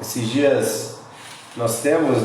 Esses dias nós temos,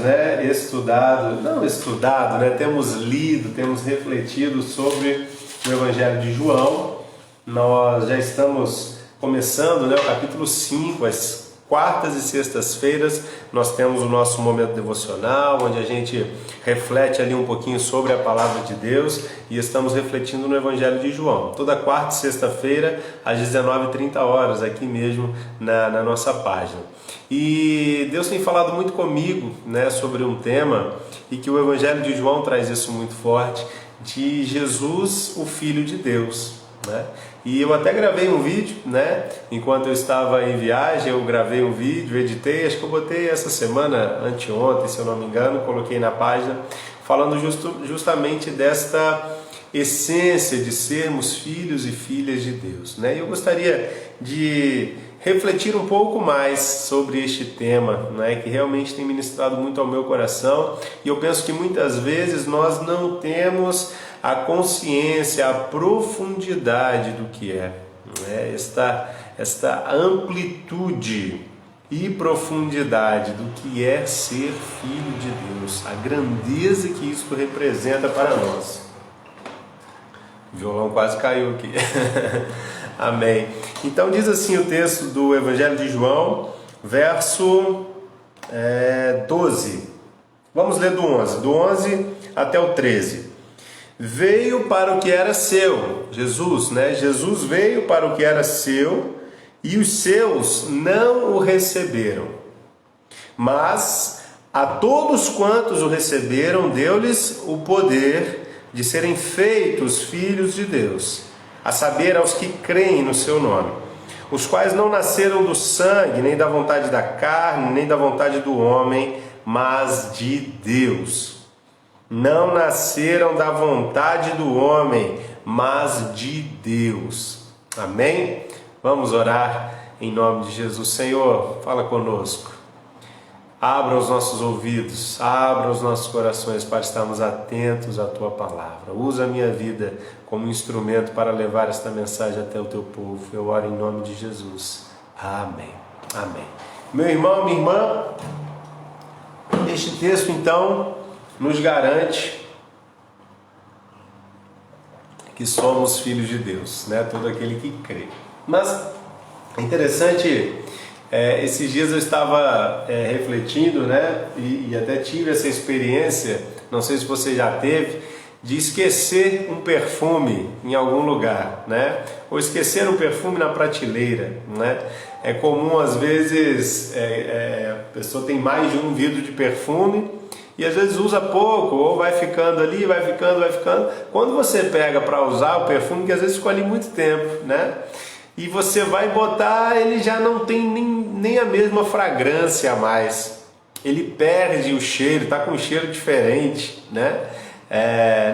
temos lido, temos refletido sobre o Evangelho de João. Nós já estamos começando, o capítulo 5, as quartas e sextas-feiras nós temos o nosso momento devocional, onde a gente reflete ali um pouquinho sobre a Palavra de Deus e estamos refletindo no Evangelho de João. Toda quarta e sexta-feira, às 19h30, aqui mesmo na nossa página. E Deus tem falado muito comigo, sobre um tema, e que o Evangelho de João traz isso muito forte, de Jesus, o Filho de Deus. E eu até gravei um vídeo, enquanto eu estava em viagem, eu gravei um vídeo, editei, acho que eu botei essa semana, anteontem, se eu não me engano, coloquei na página, falando justamente desta essência de sermos filhos e filhas de Deus. E eu gostaria de refletir um pouco mais sobre este tema, que realmente tem ministrado muito ao meu coração, e eu penso que muitas vezes nós não temos a consciência, a profundidade do que esta amplitude e profundidade do que é ser filho de Deus, a grandeza que isso representa para nós. O violão quase caiu aqui. Amém. Então diz assim o texto do Evangelho de João, verso 12. Vamos ler do 11 até o 13. Veio para o que era seu, Jesus veio para o que era seu, e os seus não o receberam. Mas a todos quantos o receberam, deu-lhes o poder de serem feitos filhos de Deus, a saber, aos que creem no seu nome, os quais não nasceram do sangue, nem da vontade da carne, nem da vontade do homem, mas de Deus. Não nasceram da vontade do homem, mas de Deus. Amém? Vamos orar em nome de Jesus. Senhor, fala conosco. Abra os nossos ouvidos, abra os nossos corações para estarmos atentos à Tua palavra. Usa a minha vida como instrumento para levar esta mensagem até o Teu povo. Eu oro em nome de Jesus. Amém. Amém. Meu irmão, minha irmã, este texto então nos garante que somos filhos de Deus, todo aquele que crê. Mas é interessante, esses dias eu estava refletindo, e até tive essa experiência, não sei se você já teve, de esquecer um perfume em algum lugar, ou esquecer um perfume na prateleira, É comum às vezes, a pessoa tem mais de um vidro de perfume, e às vezes usa pouco, ou vai ficando ali, vai ficando. Quando você pega para usar o perfume, que às vezes ficou ali muito tempo, e você vai botar, ele já não tem nem a mesma fragrância a mais. Ele perde o cheiro, está com um cheiro diferente,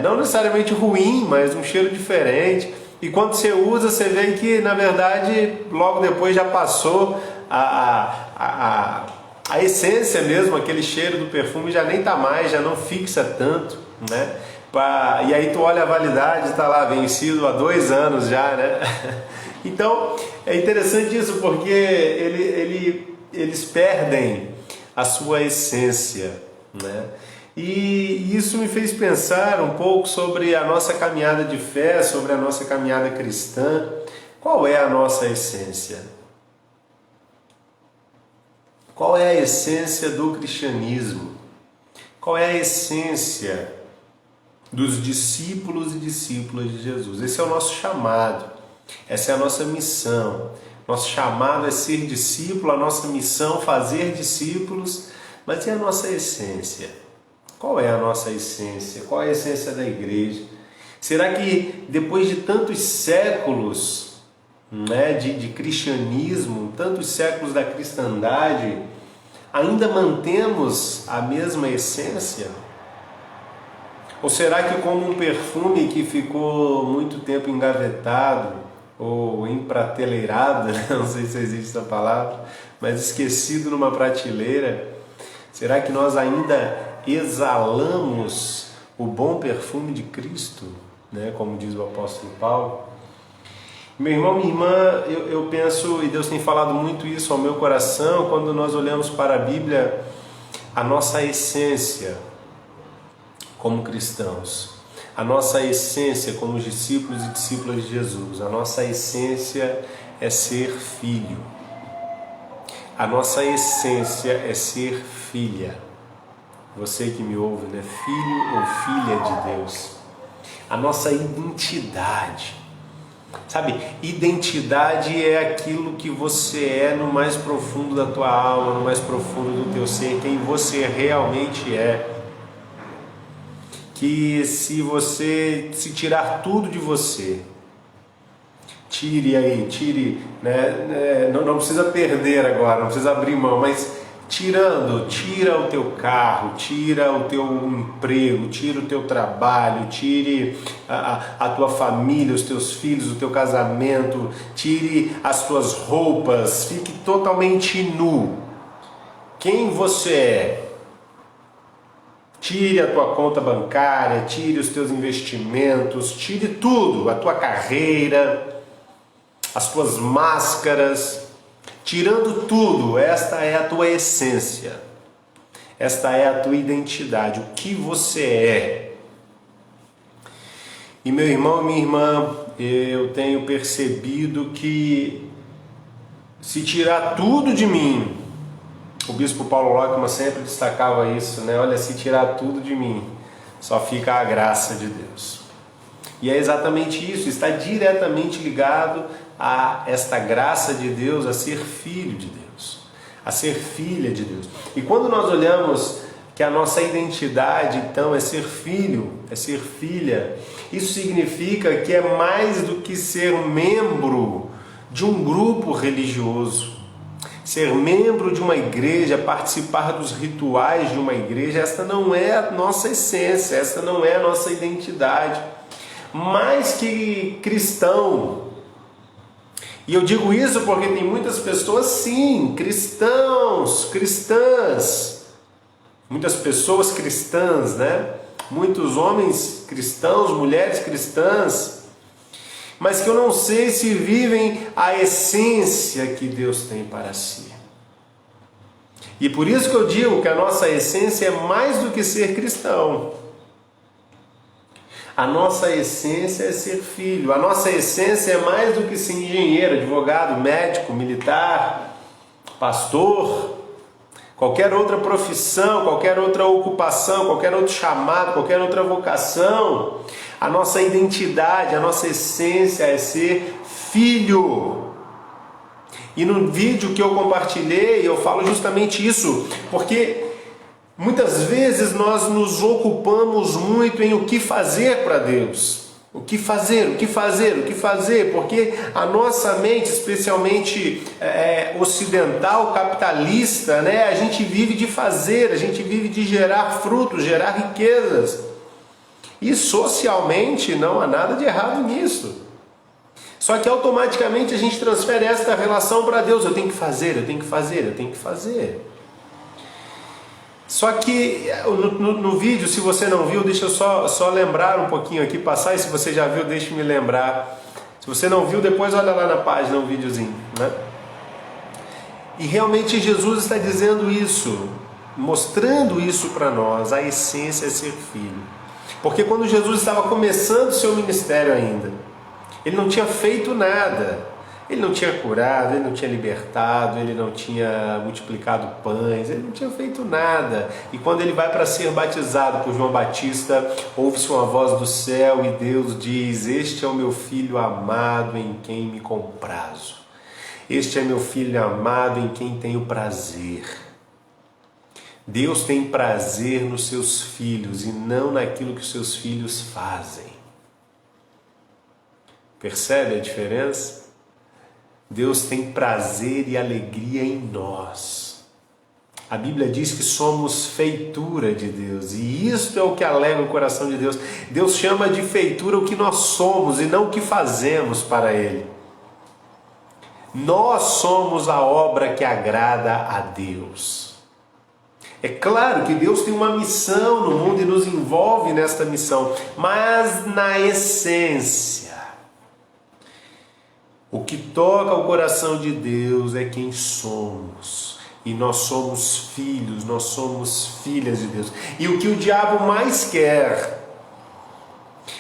não necessariamente ruim, mas um cheiro diferente. E quando você usa, você vê que, na verdade, logo depois já passou a essência mesmo, aquele cheiro do perfume já nem está mais, já não fixa tanto, E aí tu olha a validade, está lá vencido há 2 anos já, Então é interessante isso, porque eles perdem a sua essência, E isso me fez pensar um pouco sobre a nossa caminhada de fé, sobre a nossa caminhada cristã. Qual é a nossa essência? Qual é a essência do cristianismo? Qual é a essência dos discípulos e discípulas de Jesus? Esse é o nosso chamado, essa é a nossa missão. Nosso chamado é ser discípulo, a nossa missão fazer discípulos, mas e a nossa essência? Qual é a nossa essência? Qual é a essência da igreja? Será que depois de tantos séculos de cristianismo, tantos séculos da cristandade, ainda mantemos a mesma essência? Ou será que, como um perfume que ficou muito tempo engavetado ou emprateleirado, não sei se existe essa palavra, mas esquecido numa prateleira, será que nós ainda exalamos o bom perfume de Cristo, como diz o apóstolo Paulo? Meu irmão, minha irmã, eu penso, e Deus tem falado muito isso ao meu coração, quando nós olhamos para a Bíblia, a nossa essência como cristãos, a nossa essência como discípulos e discípulas de Jesus, a nossa essência é ser filho, a nossa essência é ser filha. Você que me ouve, né? Filho ou filha de Deus. A nossa identidade. Sabe, identidade é aquilo que você é no mais profundo da tua alma, no mais profundo do teu ser, quem você realmente é. Que se você se tirar tudo de você, tire, né? Não precisa perder agora, não precisa abrir mão, mas tira o teu carro, tira o teu emprego, tira o teu trabalho, tire a tua família, os teus filhos, o teu casamento, tire as tuas roupas, fique totalmente nu. Quem você é? Tire a tua conta bancária, tire os teus investimentos, tire tudo, a tua carreira, as tuas máscaras. Tirando tudo, esta é a tua essência, esta é a tua identidade, o que você é. E meu irmão, minha irmã, eu tenho percebido que se tirar tudo de mim, o bispo Paulo Lockman sempre destacava isso, né? Olha, se tirar tudo de mim, só fica a graça de Deus. E é exatamente isso, está diretamente ligado a esta graça de Deus, a ser filho de Deus, a ser filha de Deus. E quando nós olhamos que a nossa identidade, então, é ser filho, é ser filha, isso significa que é mais do que ser membro de um grupo religioso, ser membro de uma igreja, participar dos rituais de uma igreja. Esta não é a nossa essência, esta não é a nossa identidade. Mais que cristão, e eu digo isso porque tem muitas pessoas, sim, cristãs, muitas pessoas cristãs, né? Muitos homens cristãos, mulheres cristãs, mas que eu não sei se vivem a essência que Deus tem para si. E por isso que eu digo que a nossa essência é mais do que ser cristão. A nossa essência é ser filho, a nossa essência é mais do que ser engenheiro, advogado, médico, militar, pastor, qualquer outra profissão, qualquer outra ocupação, qualquer outro chamado, qualquer outra vocação. A nossa identidade, a nossa essência é ser filho. E no vídeo que eu compartilhei, eu falo justamente isso, porque muitas vezes nós nos ocupamos muito em o que fazer para Deus. O que fazer, porque a nossa mente, especialmente ocidental, capitalista, né? A gente vive de fazer, a gente vive de gerar frutos, gerar riquezas. E socialmente não há nada de errado nisso. Só que automaticamente a gente transfere esta relação para Deus. Eu tenho que fazer. Só que no vídeo, se você não viu, deixa eu só lembrar um pouquinho aqui, passar, e se você já viu, deixe-me lembrar. Se você não viu, depois olha lá na página um videozinho, né? E realmente Jesus está dizendo isso, mostrando isso para nós, a essência é ser filho. Porque quando Jesus estava começando o seu ministério ainda, ele não tinha feito nada. Ele não tinha curado, ele não tinha libertado, ele não tinha multiplicado pães, ele não tinha feito nada. E quando ele vai para ser batizado por João Batista, ouve-se uma voz do céu e Deus diz: "Este é o meu filho amado em quem me comprazo. Este é meu filho amado em quem tenho prazer." Deus tem prazer nos seus filhos e não naquilo que os seus filhos fazem. Percebe a diferença? Deus tem prazer e alegria em nós. A Bíblia diz que somos feitura de Deus, e isso é o que alegra o coração de Deus. Deus chama de feitura o que nós somos e não o que fazemos para Ele. Nós somos a obra que agrada a Deus. É claro que Deus tem uma missão no mundo e nos envolve nesta missão, mas na essência, O que toca o coração de Deus é quem somos. E nós somos filhos, nós somos filhas de Deus. E o que o diabo mais quer,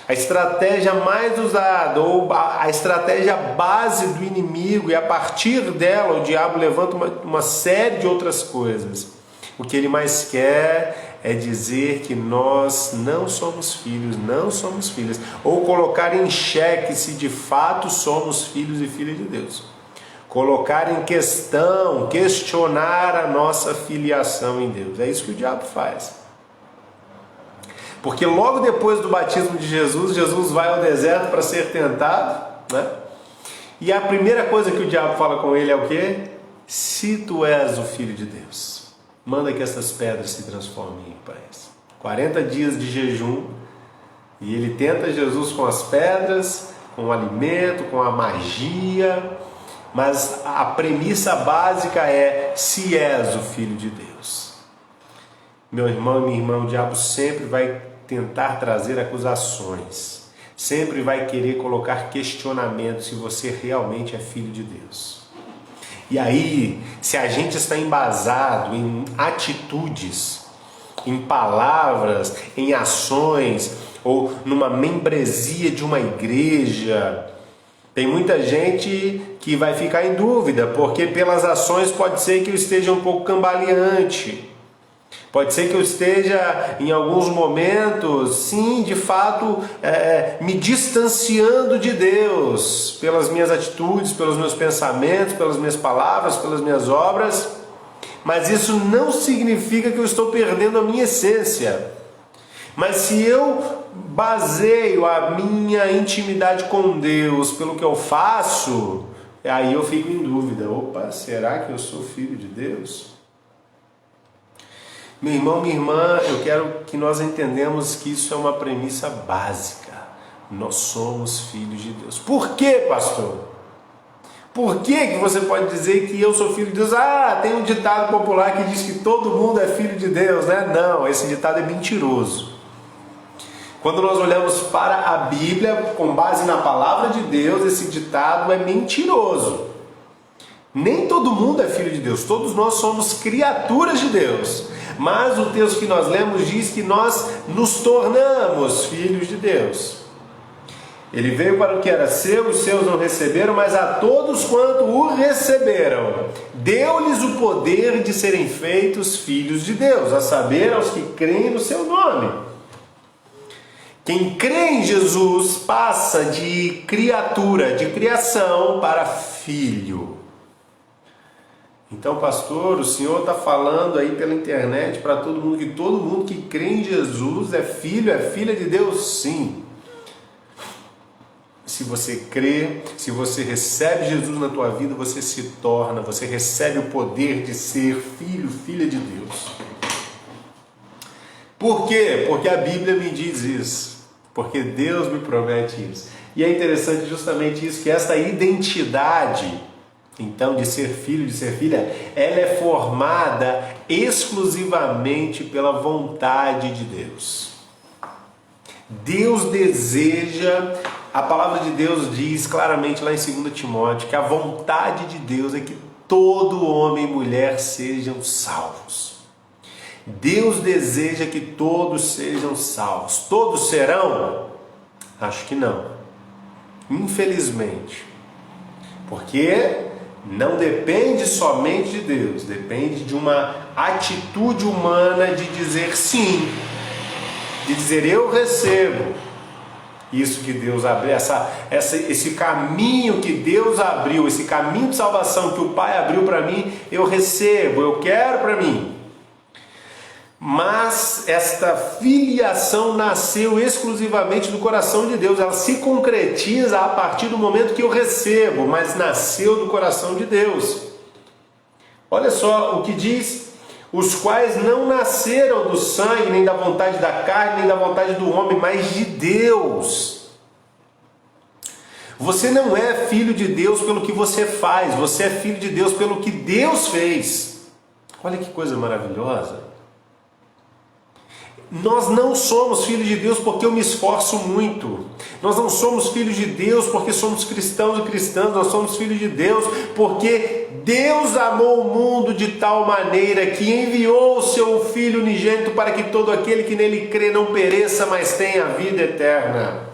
a estratégia mais usada, ou a estratégia base do inimigo, e a partir dela o diabo levanta uma série de outras coisas. O que ele mais quer é dizer que nós não somos filhos, não somos filhas, ou colocar em xeque se de fato somos filhos e filhas de Deus. Colocar em questão, questionar a nossa filiação em Deus. É isso que o diabo faz. Porque logo depois do batismo de Jesus, Jesus vai ao deserto para ser tentado, né? E a primeira coisa que o diabo fala com ele é o quê? Se tu és o Filho de Deus, manda que essas pedras se transformem em pães. 40 dias de jejum, e ele tenta Jesus com as pedras, com o alimento, com a magia, mas a premissa básica é: se és o Filho de Deus. Meu irmão e minha irmã, o diabo sempre vai tentar trazer acusações, sempre vai querer colocar questionamentos se você realmente é filho de Deus. E aí, se a gente está embasado em atitudes, em palavras, em ações, ou numa membresia de uma igreja, tem muita gente que vai ficar em dúvida, porque pelas ações pode ser que eu esteja um pouco cambaleante. Pode ser que eu esteja, em alguns momentos, sim, de fato, me distanciando de Deus, pelas minhas atitudes, pelos meus pensamentos, pelas minhas palavras, pelas minhas obras, mas isso não significa que eu estou perdendo a minha essência. Mas se eu baseio a minha intimidade com Deus pelo que eu faço, aí eu fico em dúvida: opa, será que eu sou filho de Deus? Meu irmão, minha irmã, eu quero que nós entendamos que isso é uma premissa básica. Nós somos filhos de Deus. Por quê, pastor? Por que você pode dizer que eu sou filho de Deus? Tem um ditado popular que diz que todo mundo é filho de Deus, né? Não, esse ditado é mentiroso. Quando nós olhamos para a Bíblia, com base na palavra de Deus, esse ditado é mentiroso. Nem todo mundo é filho de Deus, todos nós somos criaturas de Deus. Mas o texto que nós lemos diz que nós nos tornamos filhos de Deus. Ele veio para o que era seu, os seus não receberam, mas a todos quanto o receberam, deu-lhes o poder de serem feitos filhos de Deus, a saber, aos que creem no seu nome. Quem crê em Jesus passa de criatura, de criação, para filho. Então, pastor, o senhor está falando aí pela internet para todo mundo que todo mundo que crê em Jesus é filho, é filha de Deus? Sim. Se você crê, se você recebe Jesus na tua vida, você se torna, você recebe o poder de ser filho, filha de Deus. Por quê? Porque a Bíblia me diz isso. Porque Deus me promete isso. E é interessante justamente isso, que essa identidade, então, de ser filho, de ser filha, ela é formada exclusivamente pela vontade de Deus. Deus deseja, a palavra de Deus diz claramente lá em 2 Timóteo, que a vontade de Deus é que todo homem e mulher sejam salvos. Deus deseja que todos sejam salvos. Todos serão? Acho que não. Infelizmente. Porque não depende somente de Deus, depende de uma atitude humana de dizer sim, de dizer eu recebo isso que Deus abriu, esse caminho que Deus abriu, esse caminho de salvação que o Pai abriu para mim, eu recebo, eu quero para mim. Mas esta filiação nasceu exclusivamente do coração de Deus, ela se concretiza a partir do momento que eu recebo, mas nasceu do coração de Deus. Olha só o que diz: os quais não nasceram do sangue, nem da vontade da carne, nem da vontade do homem, mas de Deus. Você não é filho de Deus pelo que você faz, você é filho de Deus pelo que Deus fez. Olha que coisa maravilhosa. Nós não somos filhos de Deus porque eu me esforço muito. Nós não somos filhos de Deus porque somos cristãos e cristãs. Nós somos filhos de Deus porque Deus amou o mundo de tal maneira que enviou o seu Filho unigênito para que todo aquele que nele crê não pereça, mas tenha a vida eterna.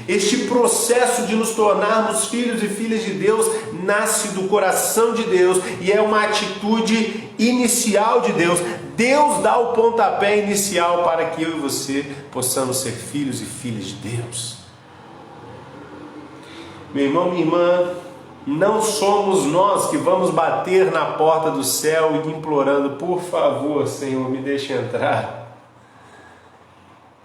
Este processo de nos tornarmos filhos e filhas de Deus nasce do coração de Deus e é uma atitude inicial de Deus. Deus dá o pontapé inicial para que eu e você possamos ser filhos e filhas de Deus. Meu irmão, minha irmã, não somos nós que vamos bater na porta do céu e implorando: por favor, Senhor, me deixe entrar.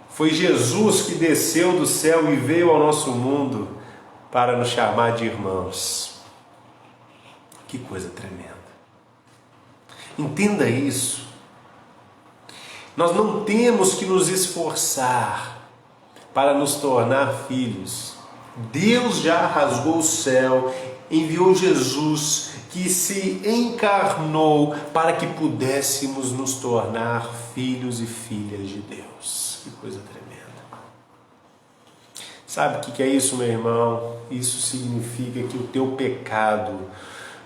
Foi Jesus que desceu do céu e veio ao nosso mundo para nos chamar de irmãos. Que coisa tremenda. Entenda isso. Nós não temos que nos esforçar para nos tornar filhos. Deus já rasgou o céu, enviou Jesus que se encarnou para que pudéssemos nos tornar filhos e filhas de Deus. Que coisa tremenda. Sabe o que é isso, meu irmão? Isso significa que o teu pecado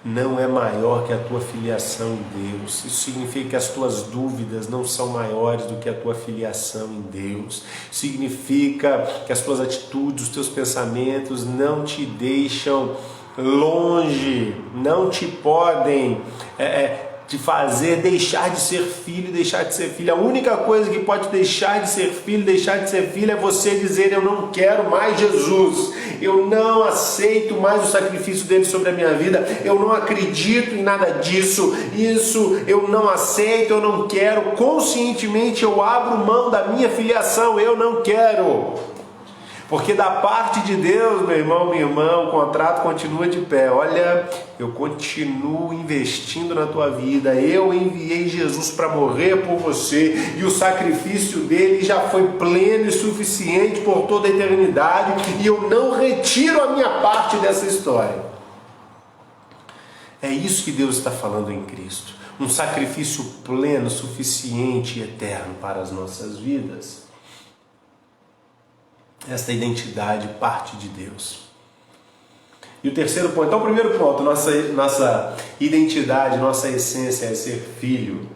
não é maior que a tua filiação em Deus. Isso significa que as tuas dúvidas não são maiores do que a tua filiação em Deus. Significa que as tuas atitudes, os teus pensamentos não te deixam longe, não te podem te fazer deixar de ser filho, deixar de ser filha. A única coisa que pode deixar de ser filho, deixar de ser filha, é você dizer: eu não quero mais Jesus, eu não aceito mais o sacrifício dele sobre a minha vida, eu não acredito em nada disso, isso eu não aceito, eu não quero, conscientemente eu abro mão da minha filiação, eu não quero. Porque da parte de Deus, meu irmão, minha irmã, o contrato continua de pé. Olha, eu continuo investindo na tua vida. Eu enviei Jesus para morrer por você e o sacrifício dele já foi pleno e suficiente por toda a eternidade e eu não retiro a minha parte dessa história. É isso que Deus está falando em Cristo. Um sacrifício pleno, suficiente e eterno para as nossas vidas. Esta identidade parte de Deus. E o terceiro ponto, então o primeiro ponto, nossa identidade, nossa essência é ser filho.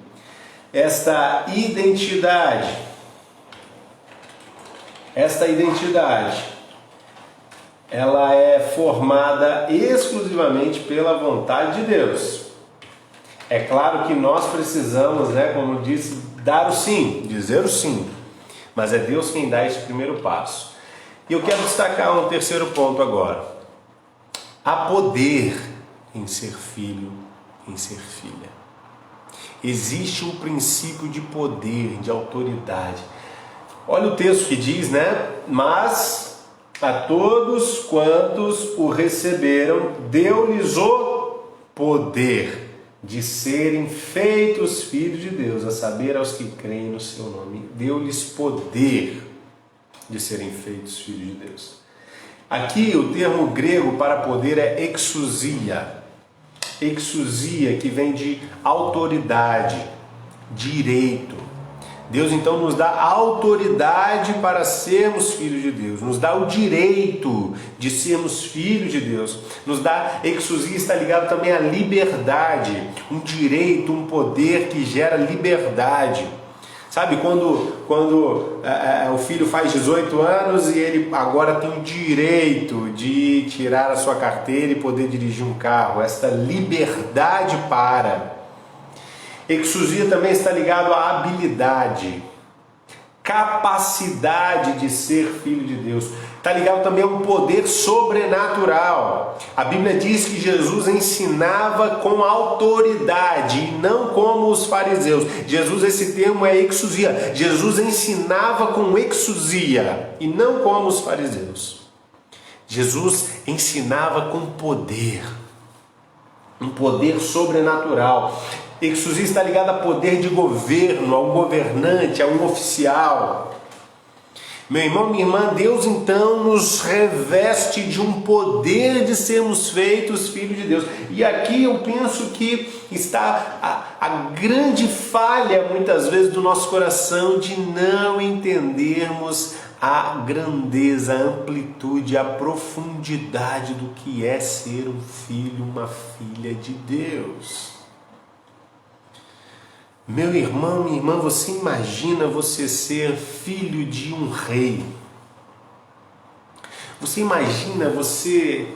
Esta identidade, ela é formada exclusivamente pela vontade de Deus. É claro que nós precisamos, como eu disse, dar o sim, dizer o sim. Mas é Deus quem dá esse primeiro passo. E eu quero destacar um terceiro ponto agora. Há poder em ser filho, em ser filha. Existe um princípio de poder, de autoridade. Olha o texto que diz, mas a todos quantos o receberam, deu-lhes o poder de serem feitos filhos de Deus, a saber, aos que creem no seu nome. Deu-lhes poder de serem feitos filhos de Deus. Aqui o termo grego para poder é exousia. Exousia, que vem de autoridade, direito. Deus então nos dá autoridade para sermos filhos de Deus, nos dá o direito de sermos filhos de Deus, nos dá, exousia está ligado também à liberdade, um direito, um poder que gera liberdade. Sabe quando o filho faz 18 anos e ele agora tem o direito de tirar a sua carteira e poder dirigir um carro, esta liberdade para... Exousia também está ligado à habilidade, capacidade de ser filho de Deus. Está ligado também a um poder sobrenatural. A Bíblia diz que Jesus ensinava com autoridade e não como os fariseus. Esse termo é exousia. Jesus ensinava com exousia e não como os fariseus. Jesus ensinava com poder, um poder sobrenatural. Exousia está ligado a poder de governo, a um governante, a um oficial. Meu irmão, minha irmã, Deus então nos reveste de um poder de sermos feitos filhos de Deus. E aqui eu penso que está a grande falha, muitas vezes, do nosso coração de não entendermos a grandeza, a amplitude, a profundidade do que é ser um filho, uma filha de Deus. Meu irmão, minha irmã, você imagina você ser filho de um rei? Você imagina você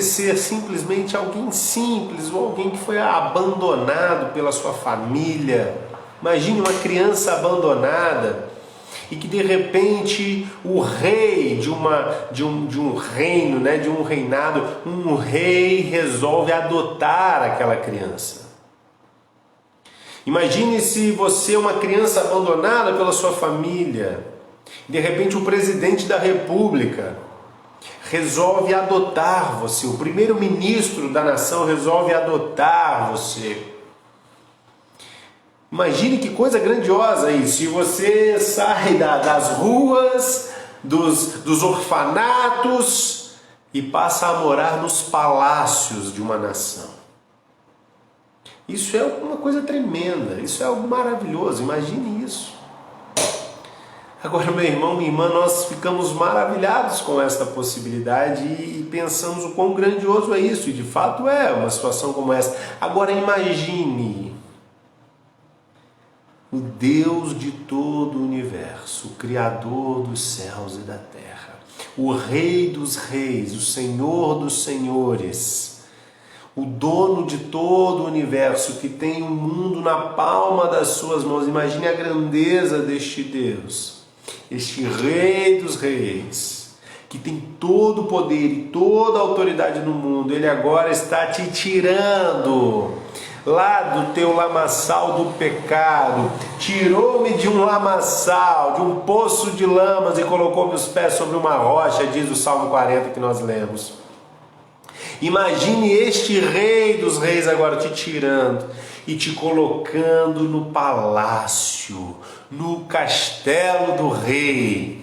ser simplesmente alguém simples, ou alguém que foi abandonado pela sua família? Imagine uma criança abandonada e que de repente o rei de um reino, de um reinado, um rei resolve adotar aquela criança. Imagine se você é uma criança abandonada pela sua família, de repente o presidente da república resolve adotar você, o primeiro-ministro da nação resolve adotar você. Imagine que coisa grandiosa isso, se você sai das ruas, dos orfanatos e passa a morar nos palácios de uma nação. Isso é uma coisa tremenda, isso é algo maravilhoso, imagine isso. Agora, meu irmão, minha irmã, nós ficamos maravilhados com esta possibilidade e pensamos o quão grandioso é isso, e de fato é uma situação como essa. Agora imagine o Deus de todo o universo, o Criador dos céus e da terra, o Rei dos reis, o Senhor dos senhores, o dono de todo o universo, que tem o mundo na palma das suas mãos. Imagine a grandeza deste Deus, este Rei dos reis, que tem todo o poder e toda a autoridade no mundo. Ele agora está te tirando lá do teu lamaçal do pecado, tirou-me de um lamaçal, de um poço de lamas e colocou meus pés sobre uma rocha, diz o Salmo 40 que nós lemos. Imagine este Rei dos reis agora te tirando e te colocando no palácio, no castelo do rei.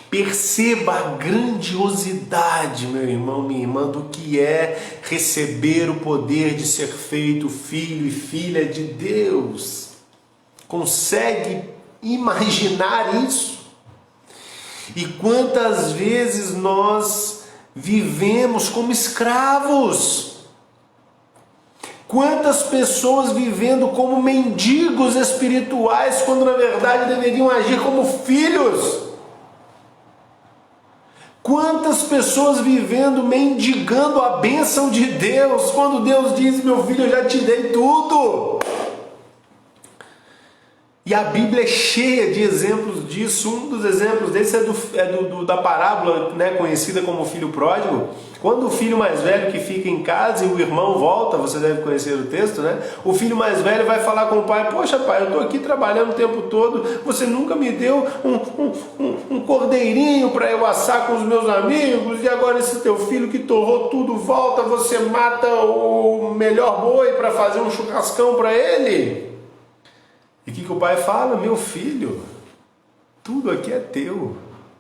Perceba a grandiosidade, meu irmão, minha irmã, do que é receber o poder de ser feito filho e filha de Deus. Consegue imaginar isso? E quantas vezes nós vivemos como escravos? Quantas pessoas vivendo como mendigos espirituais, quando na verdade deveriam agir como filhos? Quantas pessoas vivendo, mendigando a bênção de Deus, quando Deus diz: meu filho, eu já te dei tudo. E a Bíblia é cheia de exemplos disso. Um dos exemplos desse da parábola, conhecida como o filho pródigo. Quando o filho mais velho que fica em casa e o irmão volta, você deve conhecer o texto, O filho mais velho vai falar com o pai: poxa pai, eu estou aqui trabalhando o tempo todo, você nunca me deu um cordeirinho para eu assar com os meus amigos, e agora esse teu filho que torrou tudo volta, você mata o melhor boi para fazer um churrascão para ele. E o que o pai fala? Meu filho, tudo aqui é teu.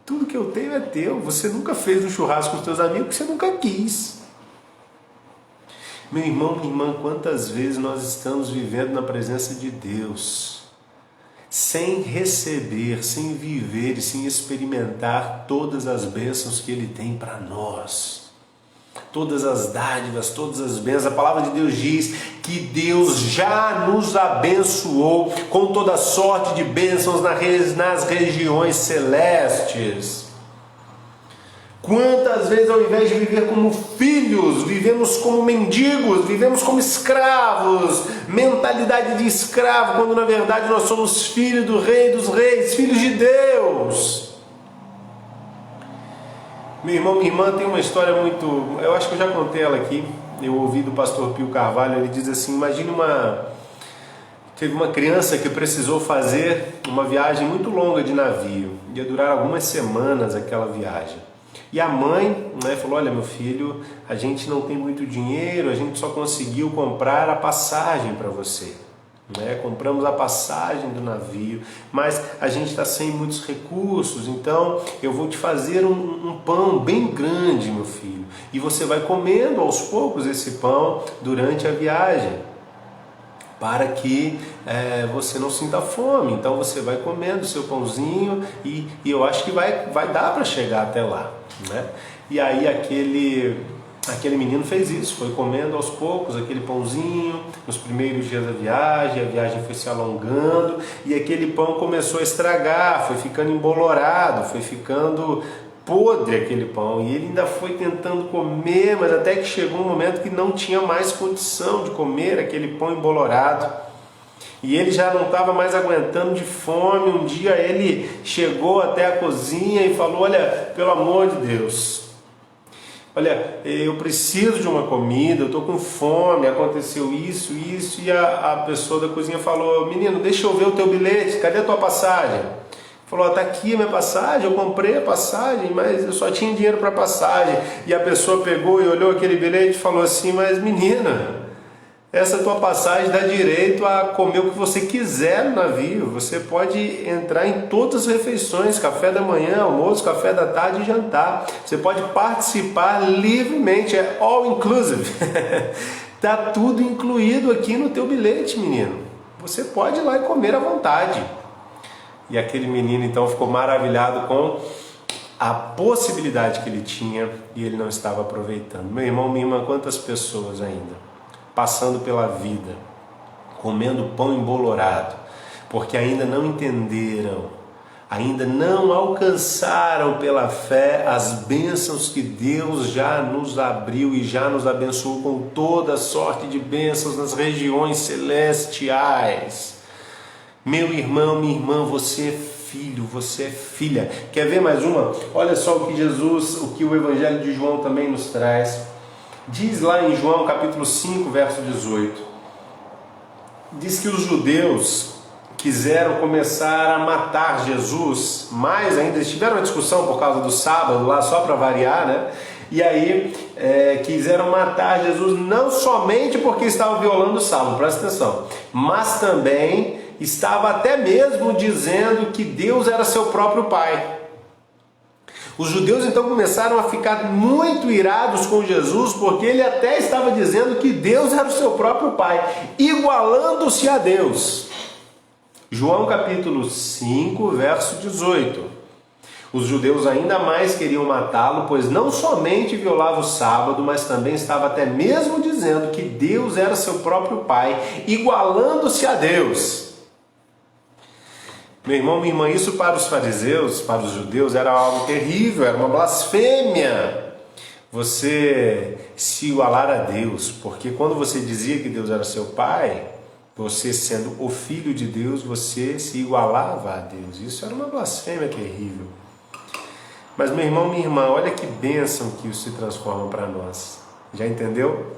Tudo que eu tenho é teu. Você nunca fez um churrasco com os teus amigos porque você nunca quis. Meu irmão, minha irmã, quantas vezes nós estamos vivendo na presença de Deus sem receber, sem viver e sem experimentar todas as bênçãos que Ele tem para nós. Todas as dádivas, todas as bênçãos. A palavra de Deus diz que Deus já nos abençoou com toda sorte de bênçãos nas regiões celestes. Quantas vezes, ao invés de viver como filhos, vivemos como mendigos, vivemos como escravos, mentalidade de escravo, quando na verdade nós somos filhos do Rei dos reis, filhos de Deus. Meu irmão, minha irmã, tem uma história muito... Eu acho que eu já contei ela aqui. Eu ouvi do pastor Pio Carvalho. Ele diz assim: imagine teve uma criança que precisou fazer uma viagem muito longa de navio. Ia durar algumas semanas aquela viagem. E a mãe falou: olha, meu filho, a gente não tem muito dinheiro, a gente só conseguiu comprar a passagem para você. né? Compramos a passagem do navio, mas a gente está sem muitos recursos, então eu vou te fazer um pão bem grande, meu filho, e você vai comendo aos poucos esse pão durante a viagem, para que você não sinta fome. Então você vai comendo o seu pãozinho e eu acho que vai dar para chegar até lá, né? E aí aquele menino fez isso, foi comendo aos poucos aquele pãozinho nos primeiros dias da viagem. A viagem foi se alongando e aquele pão começou a estragar, foi ficando embolorado, foi ficando podre aquele pão, e ele ainda foi tentando comer, mas até que chegou um momento que não tinha mais condição de comer aquele pão embolorado, e ele já não estava mais aguentando de fome. Um dia ele chegou até a cozinha e falou: olha, pelo amor de Deus, olha, eu preciso de uma comida, eu estou com fome, aconteceu isso, e a pessoa da cozinha falou: menino, deixa eu ver o teu bilhete, cadê a tua passagem? Falou: está aqui a minha passagem, eu comprei a passagem, mas eu só tinha dinheiro para passagem. E a pessoa pegou e olhou aquele bilhete e falou assim: mas menina, essa tua passagem dá direito a comer o que você quiser no navio, você pode entrar em todas as refeições, café da manhã, almoço, café da tarde e jantar, você pode participar livremente, é all inclusive, está tudo incluído aqui no teu bilhete, menino, você pode ir lá e comer à vontade. E aquele menino então ficou maravilhado com a possibilidade que ele tinha e ele não estava aproveitando. Meu irmão, minha irmã, quantas pessoas ainda passando pela vida, comendo pão embolorado, porque ainda não entenderam, ainda não alcançaram pela fé as bênçãos que Deus já nos abriu e já nos abençoou com toda sorte de bênçãos nas regiões celestiais. Meu irmão, minha irmã, você é filho, você é filha. Quer ver mais uma? Olha só o que o Evangelho de João também nos traz. Diz lá em João capítulo 5, verso 18. Diz que os judeus quiseram começar a matar Jesus, mais ainda, eles tiveram uma discussão por causa do sábado lá, só para variar, né? E aí quiseram matar Jesus não somente porque estava violando o sábado, presta atenção, mas também estava até mesmo dizendo que Deus era seu próprio Pai. Os judeus então começaram a ficar muito irados com Jesus, porque ele até estava dizendo que Deus era o seu próprio Pai, igualando-se a Deus. João capítulo 5, verso 18. Os judeus ainda mais queriam matá-lo, pois não somente violava o sábado, mas também estava até mesmo dizendo que Deus era seu próprio Pai, igualando-se a Deus. Meu irmão, minha irmã, isso para os fariseus, para os judeus, era algo terrível, era uma blasfêmia. Você se igualar a Deus, porque quando você dizia que Deus era seu Pai, você sendo o Filho de Deus, você se igualava a Deus. Isso era uma blasfêmia terrível. Mas meu irmão, minha irmã, olha que bênção que isso se transforma para nós. Já entendeu?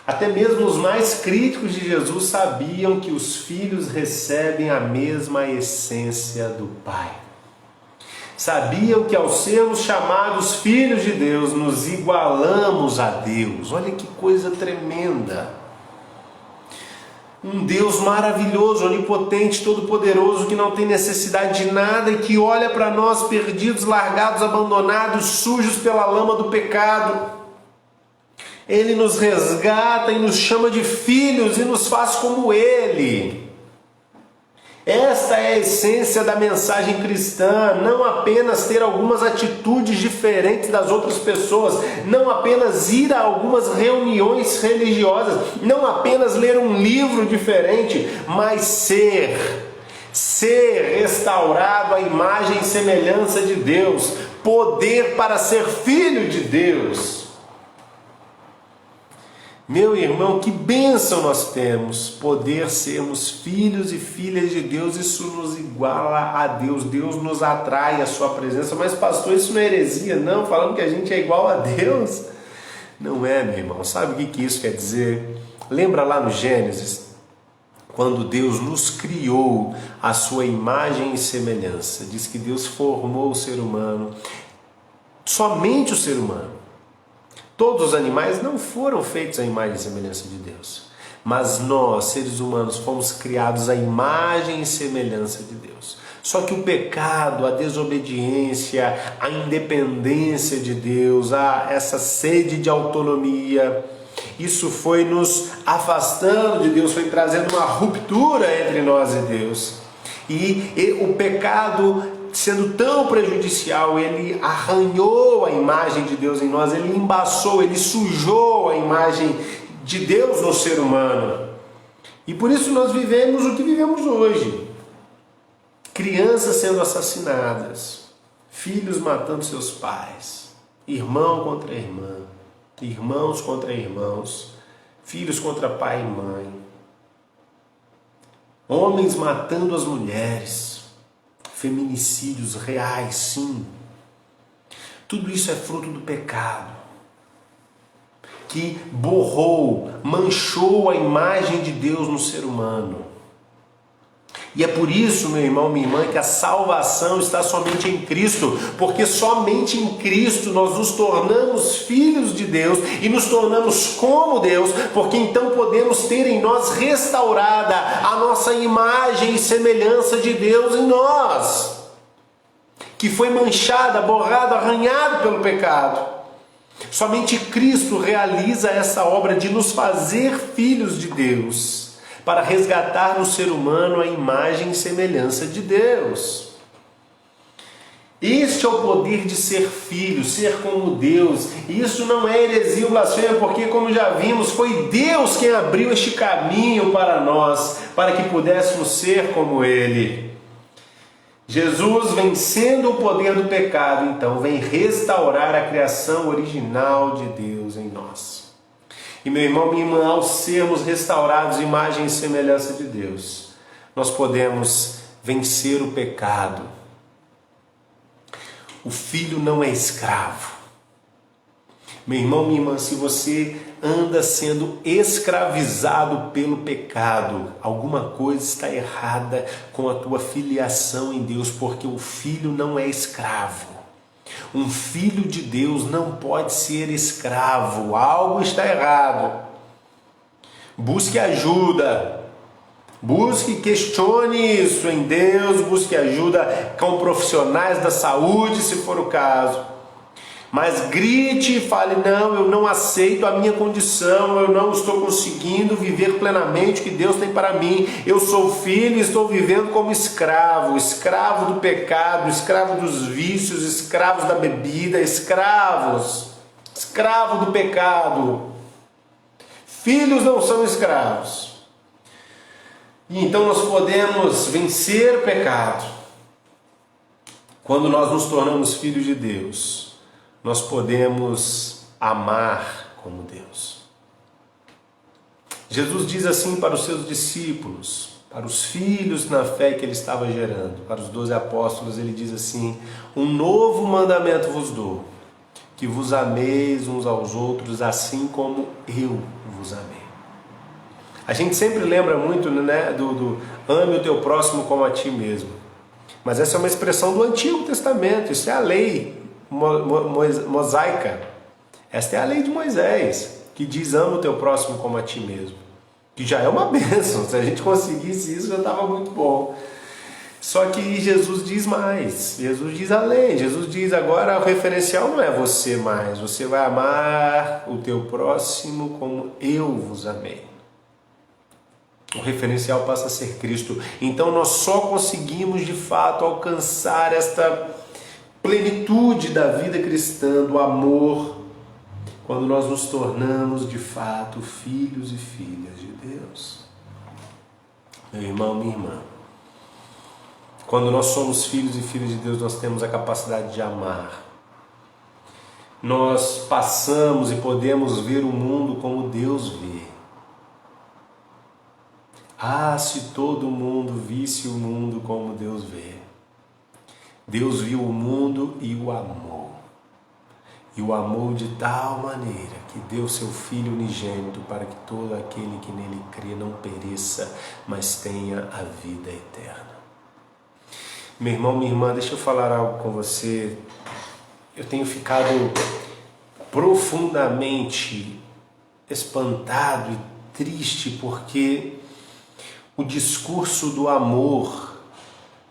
Até mesmo os mais críticos de Jesus sabiam que os filhos recebem a mesma essência do Pai. Sabiam que ao sermos chamados filhos de Deus, nos igualamos a Deus. Olha que coisa tremenda. Um Deus maravilhoso, onipotente, todo-poderoso, que não tem necessidade de nada e que olha para nós perdidos, largados, abandonados, sujos pela lama do pecado. Ele nos resgata e nos chama de filhos e nos faz como Ele. Esta é a essência da mensagem cristã, não apenas ter algumas atitudes diferentes das outras pessoas, não apenas ir a algumas reuniões religiosas, não apenas ler um livro diferente, mas ser restaurado à imagem e semelhança de Deus, poder para ser filho de Deus. Meu irmão, que bênção nós temos, poder sermos filhos e filhas de Deus, isso nos iguala a Deus, Deus nos atrai à sua presença. Mas pastor, isso não é heresia não, falando que a gente é igual a Deus? Não é, meu irmão, sabe o que isso quer dizer? Lembra lá no Gênesis, quando Deus nos criou à sua imagem e semelhança, diz que Deus formou o ser humano, somente o ser humano. Todos os animais não foram feitos à imagem e semelhança de Deus. Mas nós, seres humanos, fomos criados à imagem e semelhança de Deus. Só que o pecado, a desobediência, a independência de Deus, essa sede de autonomia, isso foi nos afastando de Deus, foi trazendo uma ruptura entre nós e Deus. E o pecado, sendo tão prejudicial, ele arranhou a imagem de Deus em nós, ele embaçou, ele sujou a imagem de Deus no ser humano. E por isso nós vivemos o que vivemos hoje. Crianças sendo assassinadas, filhos matando seus pais, irmão contra irmã, irmãos contra irmãos, filhos contra pai e mãe, homens matando as mulheres, feminicídios reais, sim. Tudo isso é fruto do pecado, que borrou, manchou a imagem de Deus no ser humano. E é por isso, meu irmão, minha irmã, que a salvação está somente em Cristo, porque somente em Cristo nós nos tornamos filhos de Deus e nos tornamos como Deus, porque então podemos ter em nós restaurada a nossa imagem e semelhança de Deus em nós, que foi manchada, borrada, arranhada pelo pecado. Somente Cristo realiza essa obra de nos fazer filhos de Deus, para resgatar no ser humano a imagem e semelhança de Deus. Este é o poder de ser filho, ser como Deus. E isso não é heresia ou blasfêmia, porque, como já vimos, foi Deus quem abriu este caminho para nós, para que pudéssemos ser como Ele. Jesus, vencendo o poder do pecado, então, vem restaurar a criação original de Deus em nós. E meu irmão, minha irmã, ao sermos restaurados imagem e semelhança de Deus, nós podemos vencer o pecado. O filho não é escravo. Meu irmão, minha irmã, se você anda sendo escravizado pelo pecado, alguma coisa está errada com a tua filiação em Deus, porque o filho não é escravo. Um filho de Deus não pode ser escravo, algo está errado. Busque ajuda, questione isso em Deus, busque ajuda com profissionais da saúde, se for o caso. Mas grite e fale: não, eu não aceito a minha condição, eu não estou conseguindo viver plenamente o que Deus tem para mim. Eu sou filho e estou vivendo como escravo, escravo do pecado, escravo dos vícios, escravos da bebida, escravo do pecado. Filhos não são escravos. E então nós podemos vencer o pecado quando nós nos tornamos filhos de Deus. Nós podemos amar como Deus. Jesus diz assim para os seus discípulos, para os filhos na fé que ele estava gerando, para os 12 apóstolos, ele diz assim: um novo mandamento vos dou, que vos ameis uns aos outros, assim como eu vos amei. A gente sempre lembra muito, né, do ame o teu próximo como a ti mesmo. Mas essa é uma expressão do Antigo Testamento, isso é a lei mosaica. Esta é a lei de Moisés, que diz: ama o teu próximo como a ti mesmo, que já é uma bênção. Se a gente conseguisse isso, já estava muito bom. Só que Jesus diz mais, Jesus diz além, Jesus diz: agora o referencial não é você mais, você vai amar o teu próximo como eu vos amei. O referencial passa a ser Cristo. Então nós só conseguimos de fato alcançar esta plenitude da vida cristã, do amor, quando nós nos tornamos de fato filhos e filhas de Deus. Meu irmão, minha irmã, quando nós somos filhos e filhas de Deus, nós temos a capacidade de amar. Nós passamos e podemos ver o mundo como Deus vê. Ah, se todo mundo visse o mundo como Deus vê. Deus viu o mundo e o amou. E o amou de tal maneira que deu seu Filho unigênito para que todo aquele que nele crê não pereça, mas tenha a vida eterna. Meu irmão, minha irmã, deixa eu falar algo com você. Eu tenho ficado profundamente espantado e triste porque o discurso do amor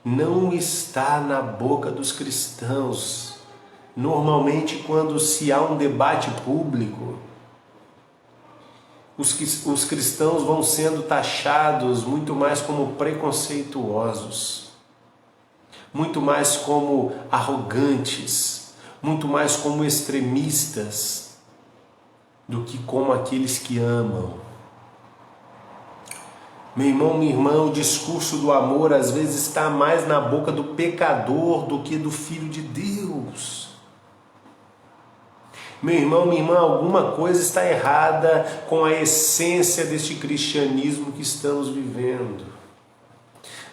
não está na boca dos cristãos. Normalmente, quando se há um debate público, os cristãos vão sendo taxados muito mais como preconceituosos, muito mais como arrogantes, muito mais como extremistas, do que como aqueles que amam. Meu irmão, minha irmã, o discurso do amor às vezes está mais na boca do pecador do que do Filho de Deus. Meu irmão, minha irmã, alguma coisa está errada com a essência deste cristianismo que estamos vivendo.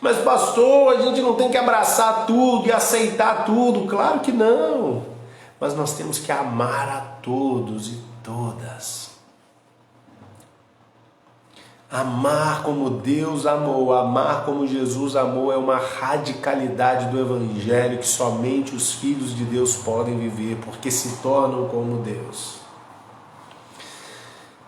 Mas pastor, a gente não tem que abraçar tudo e aceitar tudo. Claro que não. Mas nós temos que amar a todos e todas. Amar como Deus amou, amar como Jesus amou é uma radicalidade do Evangelho que somente os filhos de Deus podem viver, porque se tornam como Deus.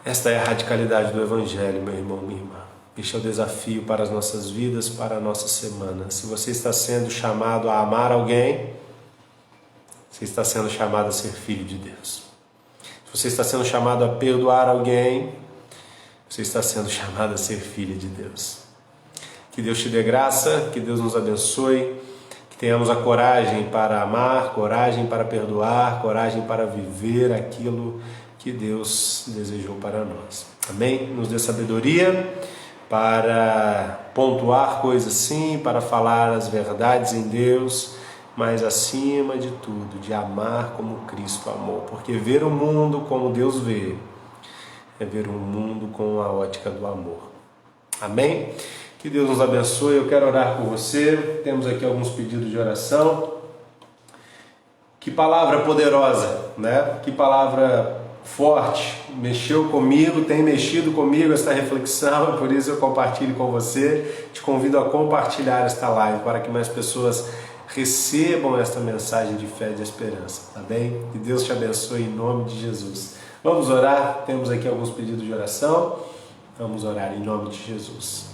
Esta é a radicalidade do Evangelho, meu irmão, minha irmã. Este é o desafio para as nossas vidas, para a nossa semana. Se você está sendo chamado a amar alguém, você está sendo chamado a ser filho de Deus. Se você está sendo chamado a perdoar alguém, você está sendo chamado a ser filho de Deus. Que Deus te dê graça, que Deus nos abençoe, que tenhamos a coragem para amar, coragem para perdoar, coragem para viver aquilo que Deus desejou para nós. Amém? Nos dê sabedoria para pontuar coisas sim, para falar as verdades em Deus, mas acima de tudo, de amar como Cristo amou. Porque ver o mundo como Deus vê é ver um mundo com a ótica do amor. Amém? Que Deus nos abençoe. Eu quero orar por você. Temos aqui alguns pedidos de oração. Que palavra poderosa, né? Que palavra forte. Mexeu comigo, tem mexido comigo esta reflexão, por isso eu compartilho com você. Te convido a compartilhar esta live para que mais pessoas recebam esta mensagem de fé e de esperança, tá bem? Que Deus te abençoe em nome de Jesus. Vamos orar, temos aqui alguns pedidos de oração. Vamos orar em nome de Jesus.